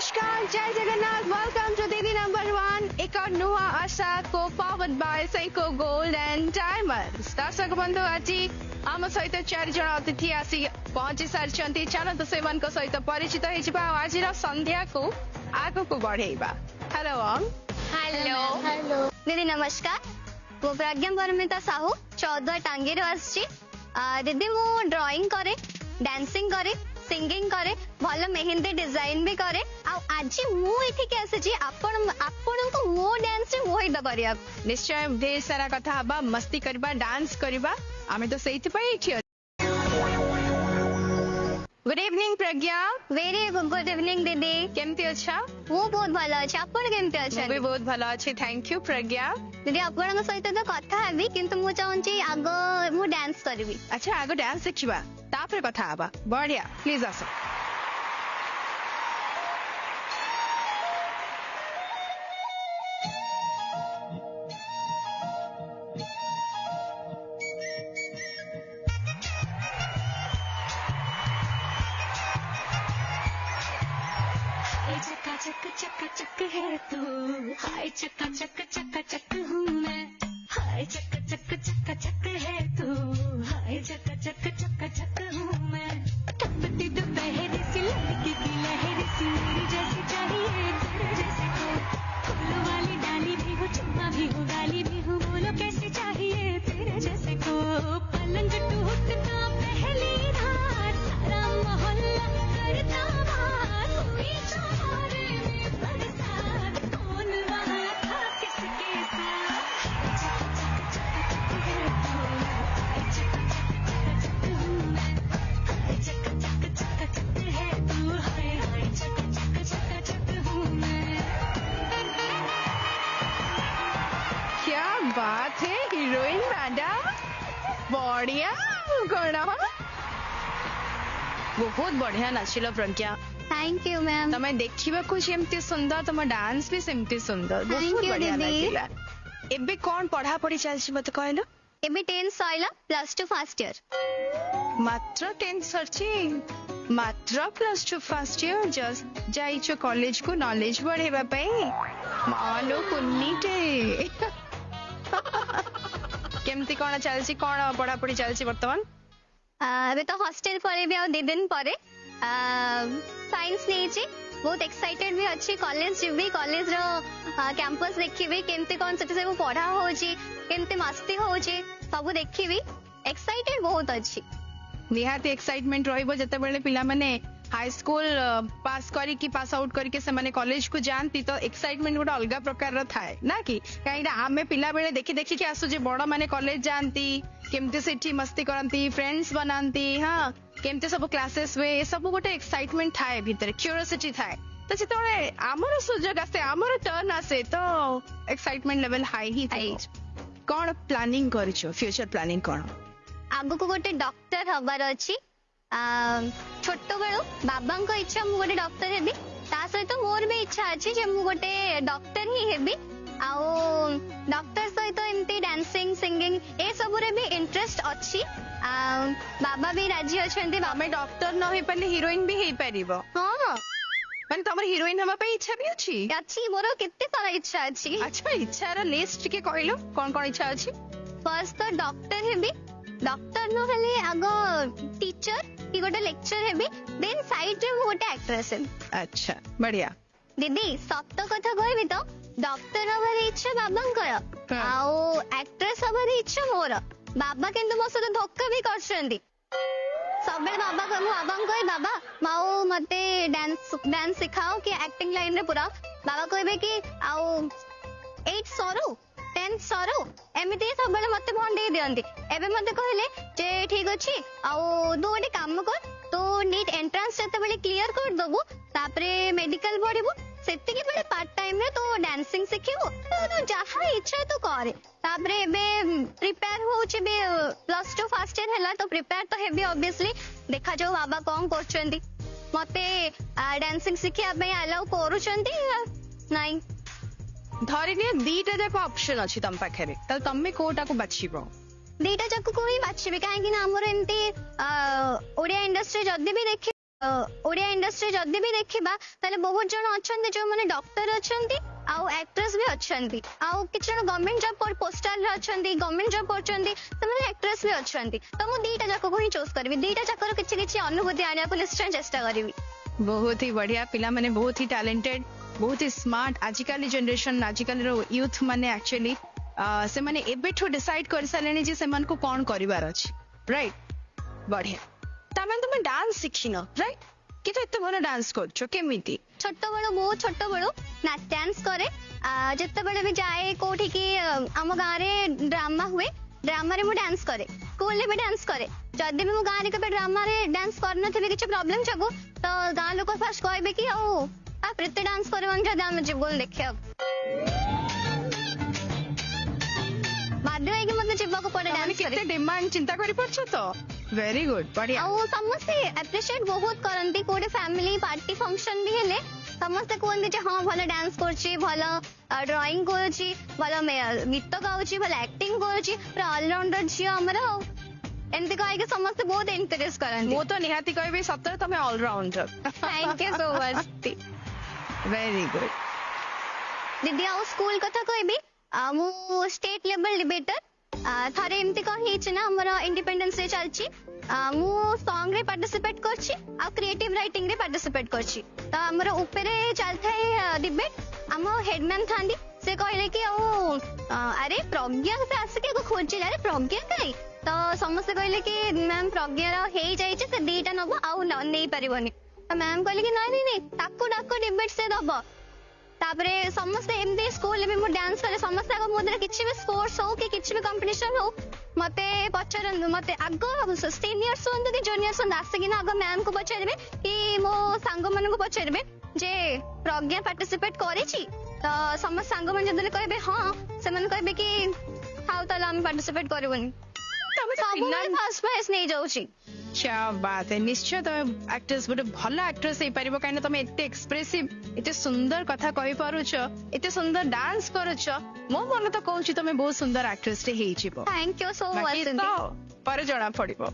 नमस्कार, जय Jagannath, welcome to दीदी नंबर 1 एक नुआ आशा को powered by Seiko gold and diamonds. दर्शक बंधु आज आम सहित 4 जन अतिथि आसी पहुंची सारी चलते से सहित परिचित होगा। आज संध्या को आग को बढ़ेगा। हेलो हेलो हेलो दीदी नमस्कार। वो प्रज्ञा परमिता साहू 14 टांगी आसी। दीदी मु ड्राइंग करे, डांसिंग करे, सिंगिंग करे, भल मेहंदी डिजाइन भी करे। आज मुझे आसी आपण को मो डांस मोहित करिया। निश्चय ढेर सारा कथा हबा, मस्ती करबा, डांस करबा, आमे तो सेहित पई छी। गुड इवनिंग प्रज्ञा। वेरी गुड इवनिंग दीदी। केमती अच्छा? वो बहुत भल अच्छे। आपण केमती अच्छा? भी बहुत भल अच्छे, थैंक यू प्रज्ञा। दीदी आपण सहित तो कथा हेबी, किंतु मु चाहूची आग मु डांस करबी। अच्छा आगो डांस देखिबा, तापर कथा हबा। बढ़िया, प्लीज आसो। चक्का चक चक्का चक है तू, हाय चक्का चक चक्का चक हूँ मैं। हाय चक्का चक चक्का चक है तू, हाय चक्का चक चक्का चक हूँ मैं। टपटी दोपहरी सी लड़की की लहरी सी, मेरी जैसी चाहिए तेरे जैसे को। फूलों वाली डाली भी हूँ, चुम्मा भी हूँ, गाली भी हूँ, बोलो कैसी चाहिए तेरे जैसे को। पलंग टूटता पहली रात, सारा मोहल्ला करता बात, हुई चौबारे में बरसात, कौन वहाँ था किसके साथ। हाय चक चक चक है तू, हाय चक चक चक चक हूँ मैं। हाय चक चक चक चक है तू, हाय हाय चक चक चक चक हूँ मैं। क्या बात है हीरोइन मैडम, बढ़िया कौन बहुत बढ़िया नाचिल प्रज्ञा। Thank you ma'am. तमें देखा जमती सुंदर, तुम डांस भी सेमती सुंदर, बहुत Thank you, बढ़िया दीदी। लगिला। एबे कौन पढ़ा पढ़ी चलछि मत कहलो? एबे 10th सइला, +2 फर्स्ट ईयर। मात्र 10th सरछि, मात्र +2 फर्स्ट ईयर। जस्ट जाइछो कॉलेज को नॉलेज बढ़ेबा पई। मालो कुन्नीटे केमती कौन चलछि, कौन पढ़ा पढ़ी चलछि वर्तमान? अबे तो हॉस्टल परे भी 2 दिन परे साइंस नहीं, बहुत एक्साइटेड भी अच्छी। कॉलेज जीवी, कॉलेज रो कैंपस देखिबी, केमती कौन सेठी सब पढ़ा होची, केमती मस्ती होची, सब देखिबी। एक्साइटेड बहुत अच्छी। निहाती एक्साइटमेंट रहिबो जते बेले पिला माने हाई स्कूल पास करी कि पास आउट करके से माने कॉलेज को जानती, तो एक्साइटमेंट गोटे अलग प्रकार रो थाए ना कि कहीं आमे पिला बेले देखि देखि के आसु जे बड़ माने कॉलेज जानती, केमती सेठी मस्ती करंती, फ्रेंड्स बनांती, हां केमती सब क्लासेस वे, ये सब गोटे एक्साइटमेंट थाए भीतर, क्यूरियोसिटी थाए। तो जेतोळे आमर सुजोग आसे, आमर टर्न आसे, तो एक्साइटमेंट लेवल हाई ही थाए। कौन प्लानिंग करिछो, फ्यूचर प्लानिंग कौन? आगु को गोटे डॉक्टर हबार अच्छी। छोट बेलू बाबा इच्छा मु गोटे डॉक्टर हेबी, ता सहित मोर भी इच्छा अच्छी जे मु गोटे डॉक्टर ही हेबी। आउ डॉक्टर सहित एमती डांसिंग सिंगिंग ए सब रे भी इंटरेस्ट अच्छी। बाबा भी राजी अछंती। बाबा डॉक्टर न होई पाले हीरोइन भी हेई परिबो। हां माने तमर हीरोइन हवा पे इच्छा भी अछि? अच्छी, मोर केते सारा इच्छा अच्छी। अच्छा इच्छा रा लिस्ट के कहलो, कौन कौन इच्छा अछि? फर्स्ट तो डॉक्टर हेबी, डॉक्टर न हेले आगो टीचर कि गोटे लेक्चर हेबी, देन साइड रे गोटे एक्ट्रेस हेबी। अच्छा बढ़िया। दीदी सत कथा कहबी तो डॉक्टर हबार इच्छा बाबांकर, आउ एक्ट्रेस हबार इच्छा मोर। बाबा किंतु मो सहित धोखा भी करछंती। सब बेले बाबा कहे बाबा माओ मते डांस सिखाओ कि एक्टिंग लाइन रे पूरा। बाबा कहबे कि आउ 8 सरो 10 सरो एमिति सब बेले मते भंडे दियंती। एबे मते कहले जे ठीक अछि, आउ तू गोटे काम कर, तो नीट एंट्रेंस जते बेले क्लियर कर दबु, तापरे मेडिकल पढिबु, सेति के बेले पार्ट टाइम रे तो डांसिंग सिखिबु, तो जहा इच्छा तो करे। तापरे एबे प्रिपेयर होउछि बे +2 फर्स्ट ईयर हला, तो प्रिपेयर तो हेबी ऑब्वियसली। देखा जाऊ बाबा कोन करछंती, मते डांसिंग सिखिया पे अलाउ करूछंती नाही। धरिने दीटा जाक ऑप्शन अछि तम पाखरे, त तम्मे कोटा को बाछिबो? दीटा जाक को ही बाछिबे, काहे कि ना हमर एंती ओडिया इंडस्ट्री जदी भी देखि ओडिया इंडस्ट्री जदि भी देखा ताले बहुत जन अच्छा जो मैंने डॉक्टर अच्छा आउ एक्ट्रेस भी अच्छा आउ किसी जन गवर्नमेंट जॉब पर पोस्टल अच्छा गवर्नमेंट जॉब कर एक्ट्रेस भी अच्छा तो मुझे दीटा जाक को ही चूज करी दीटा जाकर किसी किसी अनुभूति आने को निश्चय चेष्टा करी। बहुत ही बढ़िया पिला माने बहुत ही टैलेंटेड बहुत ही स्मार्ट आजिकल जनरेशन आजिकल यूथ माने एक्चुअली से माने एबेठो डिसाइड कर सारे जे सेमान को कौन करिवार अछि राइट बढ़िया तमें तुम डांस शिखिन राइट कि तो एते भलो डांस करछो केमिति छोट बड़ो बहुत छोट बड़ो ना डांस करे जिते बड़े भी जाए कोठी की आम गाँव रे ड्रामा हुए ड्रामा रे मु डांस करे स्कूल रे भी डांस करे जदि भी मु गाँव रे केबे ड्रामा रे डांस करन थे किछ प्रॉब्लम जगो तो गाँ लोक फर्स्ट कहबे कि आ प्रीति डांस करबन जदि हम जीवन देखियो बाध्य है कि मते जीवा को पड़े डांस करे केते डिमांड चिंता करि पड़छो तो वेरी गुड बढ़िया आउ समस्ते एप्रिशिएट बहुत करंती कोडे फैमिली पार्टी फंक्शन भी हेले समस्ते कहते जे हाँ भल डांस करछि भल ड्राइंग करछि भल गीत गाउछि भल एक्टिंग करछि पूरा ऑलराउंडर झियो हमर एमती कह के समस्ते बहुत एनकरेज करंती मो तो निहाती कहबे सतर तमे all-rounder thank you so much very good दीदी आउ स्कूल कथा कहबी मु स्टेट लेवल डिबेटर थरे एमती कही ना हमर इंडिपेंडेंस डे चलछि मु सॉन्ग रे पार्टिसिपेट करछि आ क्रिएटिव राइटिंग रे पार्टिसिपेट करछि तो हमर ऊपरे चलथाय डिबेट हम हेडमैन थांदी से कहले कि अरे प्रज्ञा से आसिके को खोजि अरे प्रज्ञा काई तो समस्त कहले कि मैम प्रज्ञा रो हे जाय से दीटा नबो आउ नै परिबनी तो मैम कहले कि नहीं नहीं ताको डाको डिबेट से दबो तापरे समस्त एमती स्कूल में मु डांस करे समस्त आग मोदरे किछि भी स्पोर्ट्स हो कि किछि भी कंपटीशन हो मते पचरन मते आग सीनियर्स होंद कि जूनियर्स होंद आसिकिना आग मैम को पचारबे कि मो सांग मन को पचारबे जे प्रज्ञा पार्टिसिपेट करेछि तो समस्त सांग मन जदले कहबे हां से मन कहबे कि हाउ तला हम पार्टिसिपेट करबनी तमे फर्स्ट प्राइज नै जाउछि क्या बात है निश्चय तुम एक्ट्रेस गोटे भल एक्ट्रेस हो पार कहीं तुम एत एक्सप्रेसिव एत सुंदर कथा कहि पारुछ एत सुंदर डांस करुछ मो मन तो कहूँ तुम बहुत सुंदर actress thank you so much पर जना पड़ो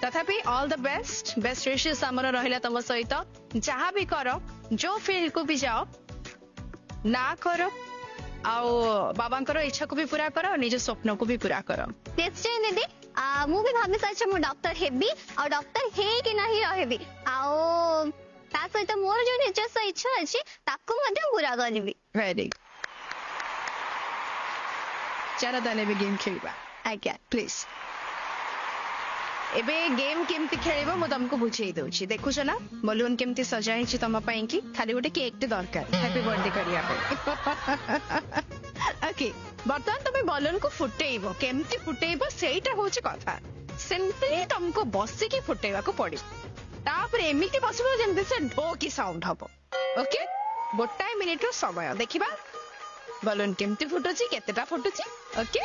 तथापि all the best best wishes आमर रहिला तुम सहित जहाँ भी कर जो फील्ड को भी जाओ ना कर आओ बाबांकर इच्छा को भी पूरा कर निज स्वप्न को भी पूरा कर निश्चय दीदी मु भी भाभी सारी मु डॉक्टर हेबी और डॉक्टर हे कि नहीं रहेबी आओ ता सहित मोर जो निजस्व इच्छा अछि ताको मध्ये पूरा करबी वेरी चलो ताले भी गेम खेलबा आज्ञा प्लीज एबे गेम केमती खेलिबो मु तुमको बुझेई दउछि देखुछ ना बलून केमती सजाई छि तम पई कि खाली गोटे केक टे दरकार हैप्पी बर्थडे करिया पे ओके बर्तमान तुम बलून को फुटेइबो केमती फुटेइबो सेटा होछि कथा सिंपली तुमको बसिकी फुटेइबा को पड़ी तापर एमिति बसिबो जेमते से ढो की साउंड हबो ओके गोटाई मिनिट रो समय देखिबा बलून केमती फुटुछि केतेटा फुटुछि okay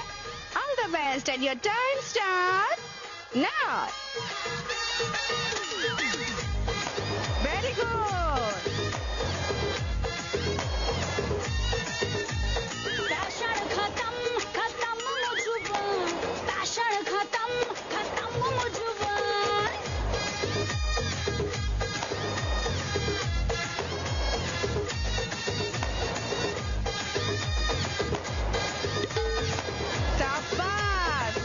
all the best and your time start now very good पैशन खत्म खत्म मुझुबान पैशन खत्म खत्म मुझुबान शाबाश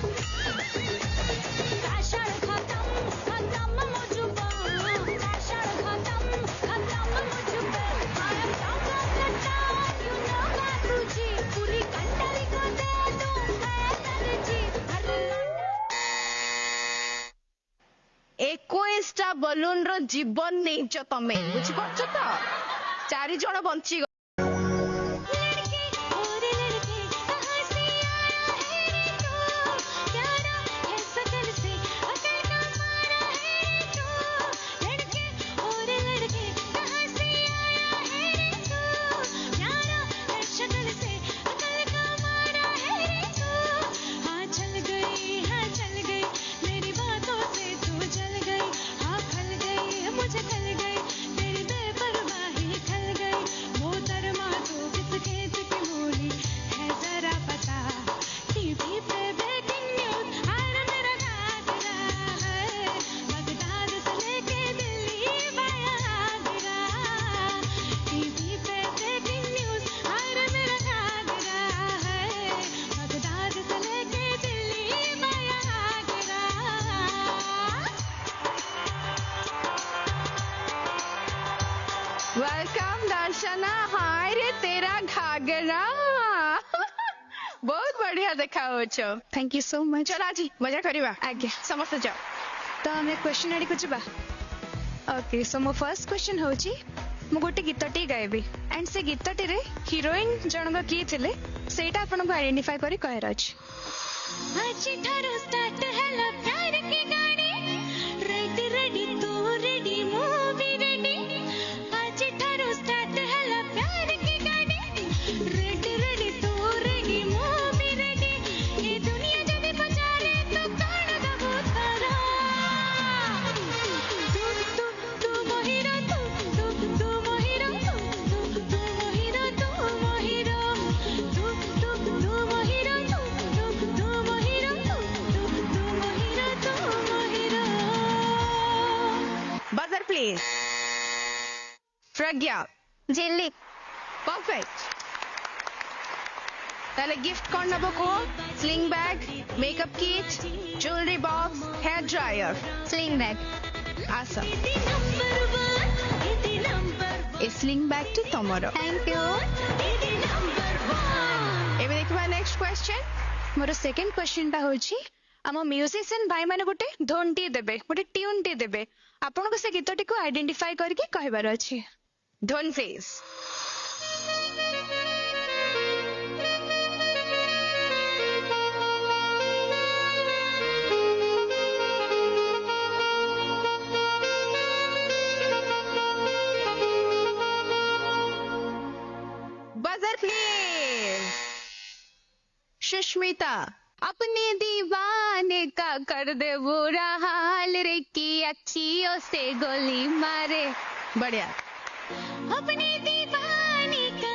पैशन खत्म खत्म मुझुबान पैशन खत्म खत्म मुझुबान I am top of the top you know that तुझी पूरी कंट्री को दे दूं मैं तरजी हर एकोईसटा बलून रो जीवन नहीं तमें बुझी पारछ तो 4 जण बंची लड़के और लड़के कहाँ से आया है रे तू प्यारा है सकल से अकल का मारा है रे तू लड़के और लड़के कहाँ से आया है रे तू प्यारा है शकल से अकल का मारा है रे तू हाँ चल गई मेरी बातों से तू जल गई हाँ खल गई मुझे खल गई तेरी बेपरवाही खल गई वो वेलकम दर्शना, हाय रे तेरा घाघरा बहुत बढ़िया देखा थैंक यू सो मच। चल आज मजा करवा आज्ञा समस्त जाओ। तो आम क्वेश्चन आड़ी को जावा। ओके सो मो फर्स्ट क्वेश्चन होची मु गोटे गीतटी गायबी एंड से गीतटी रे हीरोइन जनक किए थिले सेटा आपनको आइडेंटिफाई करी कहर अछि। आज ठारो स्टार्ट हैला प्यार की गाड़ी रेडी रेडी तू रेडी मूवी रेडी आज ठारो स्टार्ट हैला प्यार की गाड़ी रेडी रेडी तू रेडी मूवी रेडी ये दुनिया जब पचारे तो कान दबो तारा तू मोहिरा तू मोहिरा तू मोहिरा तू मोहिरा तू मोहिरा बजर प्लीज। प्रज्ञा झिल्ली परफेक्ट। ताले गिफ्ट कौन नबो को? Sling bag, makeup kit, jewellery box, hair dryer. Sling bag. आसम ए स्लिंग बैग टी तमरो। Thank you. एबे देखबा नेक्स्ट क्वेश्चन। मोर सेकंड क्वेश्चन ता होची आम म्यूजिशियन भाई माने गोटे धोनटी देबे गोटे ट्यून टी देबे आपनको से गीतटी को आइडेंटिफाई करके कहबार अछि। धोन प्लीज। Buzzer please. सुष्मिता अपने दीवाने का कर दे बुरा हाल रे की अखियों से गोली मारे। बढ़िया। अपने दीवाने का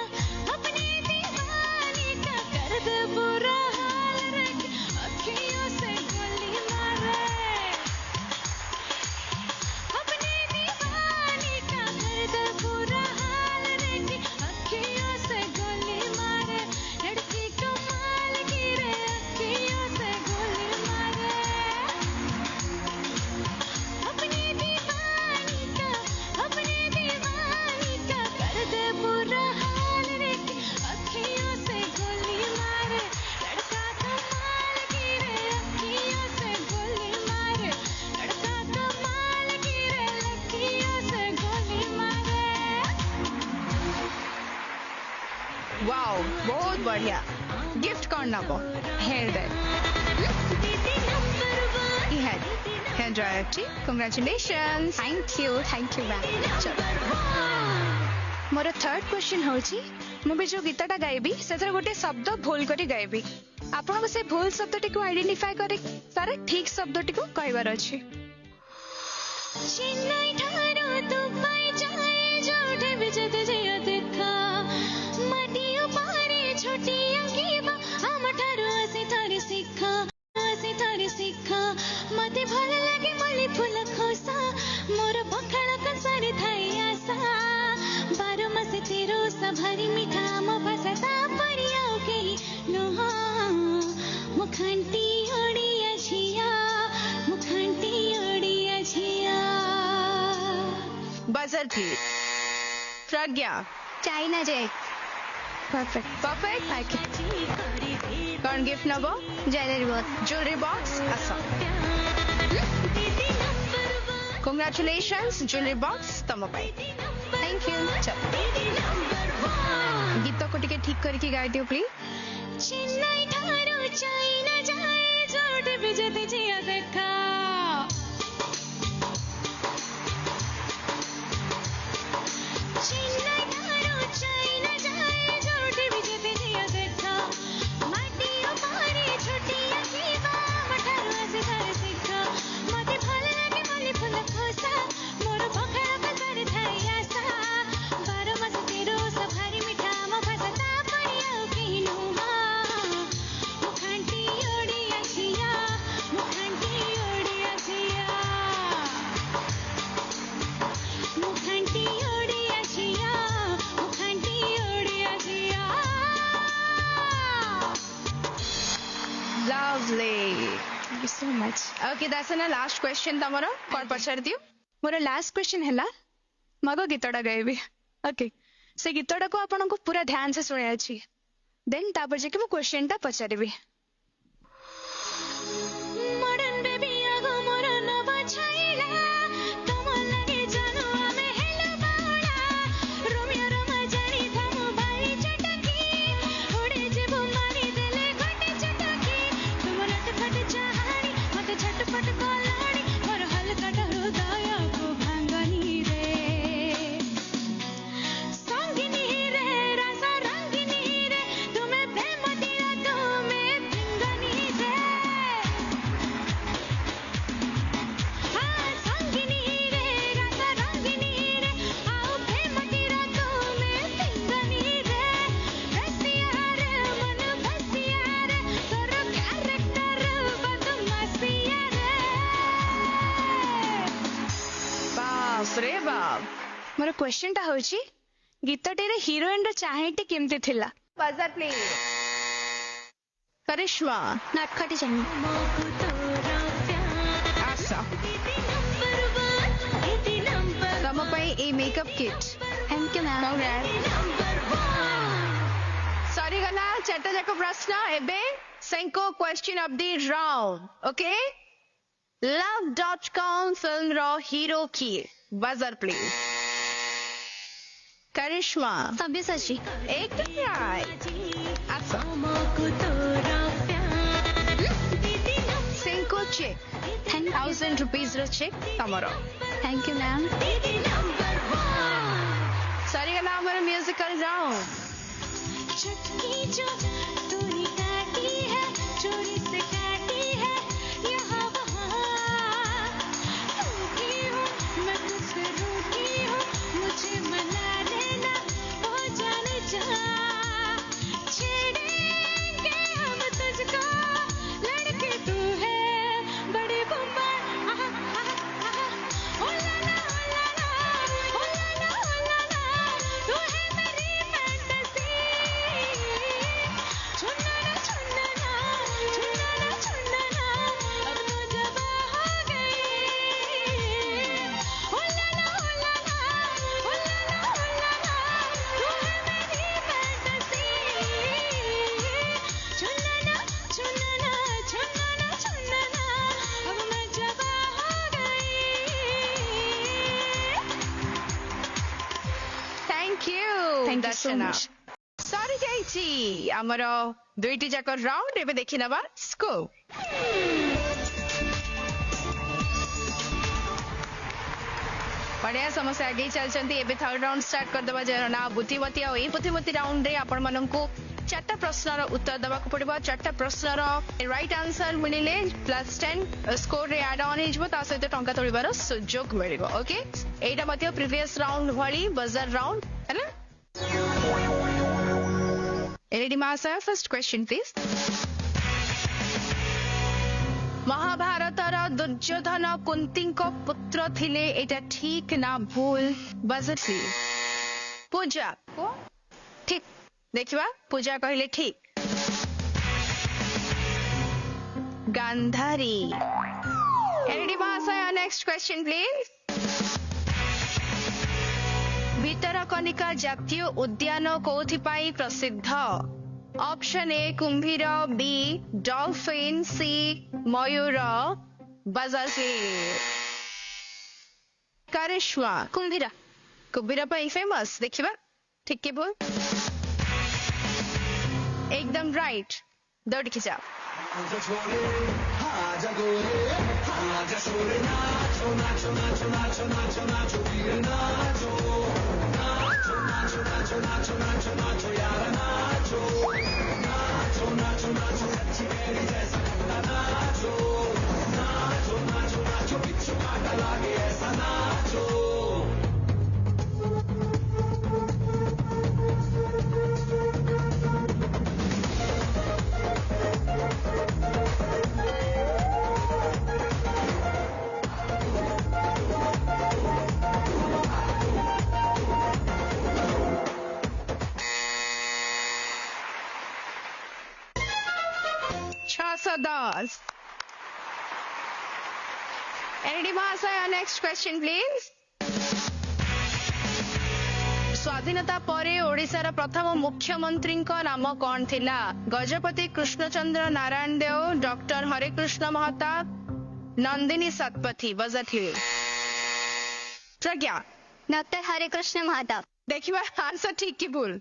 कर दे बुरा हाल रे अखियों से गोली मारे अपने दीवाने का कर दे बुरा हाल रे अखियों से गोली मारे लड़की कमाल की रे अखियों से गोली मारे अपने दीवाने का कर दे बुरा हाल रे अखियों से गोली मारे लड़का कमाल की रे अखियों से गोली मारे लड़का कमाल की रे अखियों से गोली मारे। वाओ बहुत बढ़िया। गिफ्ट कौन नबो? Hair dryer. दीदी नंबर 1 हेयर ड्रायर टी कांग्रेचुलेशंस। Thank you ma'am. मोर थर्ड क्वेश्चन होची मु भी जो गीतटा गायबी सेथर गोटे शब्द भूल करी गायबी आपनको से भूल शब्दटी को आइडेंटिफाई करे तार ठीक शब्दटी को कहबार अछि। चेन्नई ठारो दुबई जाए जोठे बिजत जय देखा माटियो पारे छोटी अंगीबा हम ठारो आसे थारे सिखा मते भल लागे मली फूल खोसा मोर पखाळ कंसारे थाई आसा 12 मास तेरो सभारी मिठा म भाषा परियाओ के नुहा मुखंटी ओडिया झिया buzzer please. Pragya China jet. Perfect कौन गिफ्ट नबो? Jewellery box. Jewellery box Assam. Congratulations jewellery box तम पाई। Thank you. गीत को टिके ठीक करके गाई दियो प्लीज। चेन्नई ठारो चाइना जाए जोठे बिजत जिया देखा चेन्नई ठारो चाइना जाए जोठे बिजत जिया देखा माटियो पारे छोटी अंगीबा मठारो आसे थारे सिखा मते भल लागे मली फूल खोसा मोर पखाळ कंसारे थाई आसा 12 मास तेरो सभारी मिठा म भाषा परियाओ के नुहा मुखंटी ओडिया झिया Lovely. Thank you so much. Okay, that's an last question तमरो. कौन पचार दियो? मोर लास्ट क्वेश्चन हैला मगो गीतटा गायबी ओके से गीतटा को आपन को पूरा ध्यान से सुने अछि देन तापर जे कि मो क्वेश्चन ता पचारिबी मॉडर्न बेबी आगो मोर नवा छाइला तुम लगे जानो हमें हेलो बाड़ा रोमियो रोमा जानी थम भारी चटकी उड़े जेबो मारी देले घटे चटकी तुम रट फट चाहानी मत झटपट कोलानी और हल्का हृदय को भांगनी रे संगिनी रे रासा रंगिनी रे तुम्हें प्रेम दिया तुम्हें पिंगनी रे हाँ संगिनी रे रासा रंगिनी रे आओ प्रेम दिया तुम्हें पिंगनी रे रसिया रे मन बसिया रे तोर कैरेक्टर बदमाशिया रे बाप रे बाप मोर क्वेश्चन ता होची गीतटे रे हीरोइन रे चाहेटी केमते थिला बजर प्लीज करिश्मा नटखटी चन्नी मोकु तोरा प्यार आशा दीदी नंबर 1 दीदी नंबर तम पई ए makeup kit thank you ma'am number 1 sorry गला चारटा जाक प्रश्न एबे Senco question of the round okay love.com film रो हीरो की बजर प्लीज करिश्मा सब्यसाची एकदम राइट आशा मोकु तोरा प्यार दीदी सेंको चेक 10,000 रुपीस रो चेक तमरो थैंक यू मैम दीदी नंबर 1 सॉरी गला हमारा म्यूजिकल राउंड चटकी जो तूने काटी है चोरी से काटी है यहाँ वहाँ रूठी हूँ मैं तुझसे रूठी हूँ मुझे मना लेना हो जाने जा छेड़ेंगे हम तुझको लड़के तू है बड़े बुम्बर आहा आहा आहा ओ ला ला ओ ला ला ओ ला ला ओ ला ला तू है मेरी फैंटेसी छुन्ना ना छुन्ना ना छुन्ना ना छुन्ना ना अब तो जबा हो गई ओ ला ला ओ ला ला ओ ला ला ओ ला ला तू है मेरी फैंटेसी छुन्ना ना छुन्ना ना छुन्ना ना छुन्ना ना अब मैं जबा हो गई thank you thank you so much sorry जाइची हमरो दुईटी जाक राउंड एबे देखि नबा स्कोप बढ़िया समस्या आगे चलचंती एबे थर्ड राउंड स्टार्ट कर दबा जरना बुद्धिमती आ ए बुद्धिमती राउंड रे आपण माननकु चारटा प्रश्नर उत्तर दबा को पड़िबो चारटा प्रश्नर राइट आंसर मिलिले +10 स्कोर रे ऐड ऑन हिजबो ता सहित टंका तोड़िबार सुजोग मिलिबो ओके एटा मते प्रीवियस राउंड भली बजर राउंड हैना एलडी मासा फर्स्ट क्वेश्चन प्लीज महाभारतर दुर्योधन कुंतीको पुत्र थिले एटा ठीक ना भूल बजर प्लीज पूजा को ठीक देखिबा पूजा कहले ठीक गांधारी एलडी मासा नेक्स्ट क्वेश्चन प्लीज भितरकनिका जातीय उद्यान कोथिपाई प्रसिद्ध ऑप्शन ए कुंभीर बी डॉल्फिन सी मयूर बजर से करिश्मा कुंभीरा कुंभीर पाई फेमस देखिबा ठीक के बोल एकदम राइट दौड़ के जाओ $610 Andy Mahasaya, next question please. स्वाधीनता परे ओडिशार प्रथम मुख्यमंत्री नाम कौन थिला? गजपति कृष्णचंद्र नारायण देव, डॉक्टर हरेकृष्ण महताब, नंदिनी सतपथी। बजट हिल प्रज्ञा। डॉक्टर हरे कृष्ण महताब। देखिए आंसर ठीक की भूल।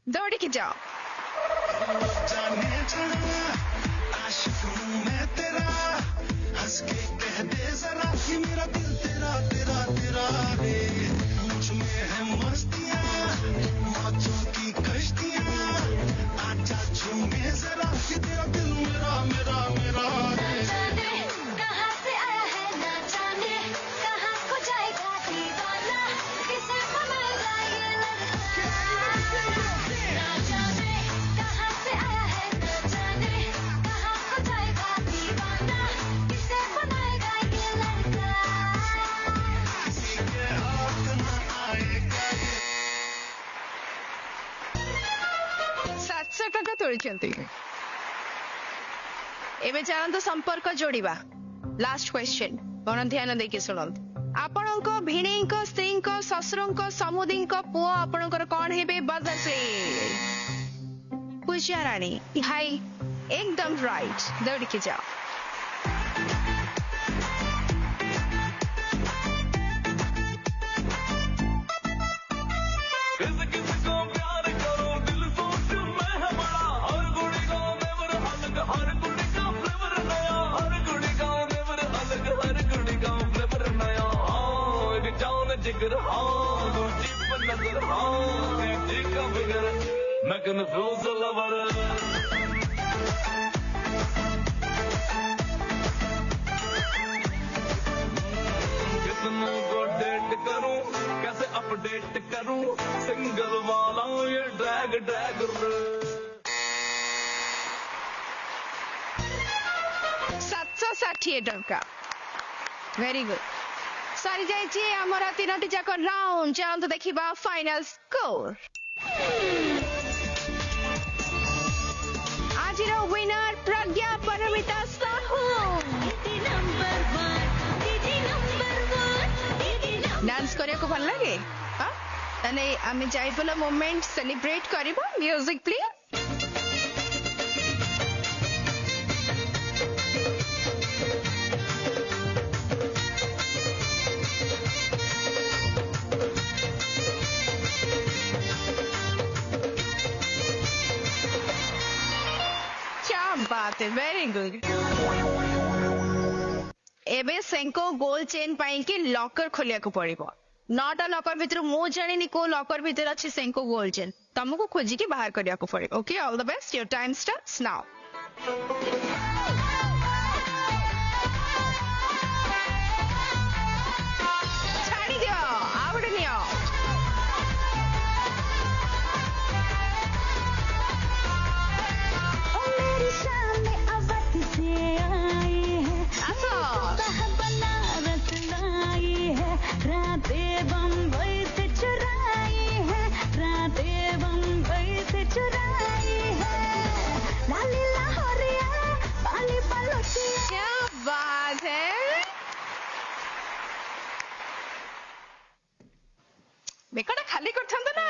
दौड़ के जाओ। आशिक हूं मैं तेरा, हंस के कह दे जरा कि मेरा दिल तेरा तेरा तेरा रे। मुझ में है मस्तियां, मौजों की कश्तियां, आजा झूमे जरा कि तेरा दिल मेरा मेरा मेरा रे। कहाँ से आया है ना जाने, कहाँ खो जाएगा दीवाना, किसे बनाएगा ये लड़का। ना जाने कहाँ से आया है ना जाने, कहाँ खो जाएगा दीवाना, किसे बनाएगा ये लड़का। किसी के हाथ न आएगा ये। 700 टका तोड़िଛନ୍ତି। एबे चलନ୍ତୁ संपर्क जोड़िबा। लास्ट क्वेश्चन बन ध्यान देके सुनନ୍ତୁ। आपणक भिणीक स्त्रीक शशुरक समुदीक पुओ आपणकर कौन हेबे? बजसे पूजा रानी। हाय एकदम राइट। दौड़ के जाओ। जिगर हाँ दूजी पर नजर हाँ दीदी का फिगर मैं कन्फ्यूज लवर। कितनों को डेट करूं, कैसे अपडेट करूं, सिंगल वाला ये ड्रैग ड्रैग। 760 टका। Very good. सरी जाइए आमर 3टी जाक राउंड। चलते देखा फाइनल स्कोर। आज विनर प्रज्ञा परमिता साहू। डांस करने को भल लगे? ताने आमे जाइबला मोमेंट सेलिब्रेट करिबो। Music please. बात है। Very good. एबे सेंको गोल्ड चेन पाई कि लॉकर खोलिया को पड़िबो। 9टा लॉकर भितर मु जानिनी को लॉकर भितर अछि सेंको गोल्ड चेन। तुमको खोजी के बाहर करिया को पड़े। Okay all the best. Your time starts now. छाड़ी दियो आवड़ नियो। बेकड़ा खाली करथंद ना।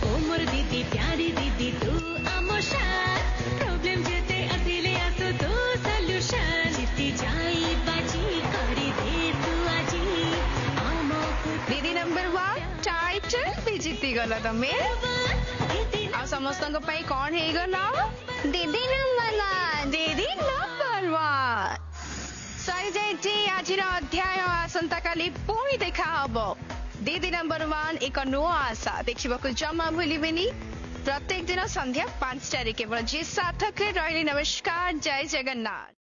ओ मोर दीदी प्यारी दीदी तू आमोशान, प्रॉब्लम जेते असिले आसो तो सॉल्यूशन, जीती जाई बाजी करी दे तू आजी आमो। दीदी नंबर 1 टाइटल भी जीती गला तमे। आ समस्तन पई कौन हे गला? दीदी नंबर 1। दीदी नंबर 1। सरी जाइए आज अध्याय आसंता काली पुणी देखा हबो। दीदी नंबर 1 एक नुआ आशा देखा जमा भूलिबेनी। प्रत्येक दिन संध्या 5टारे केवल जी सार्थक रे। नमस्कार। जय जगन्नाथ।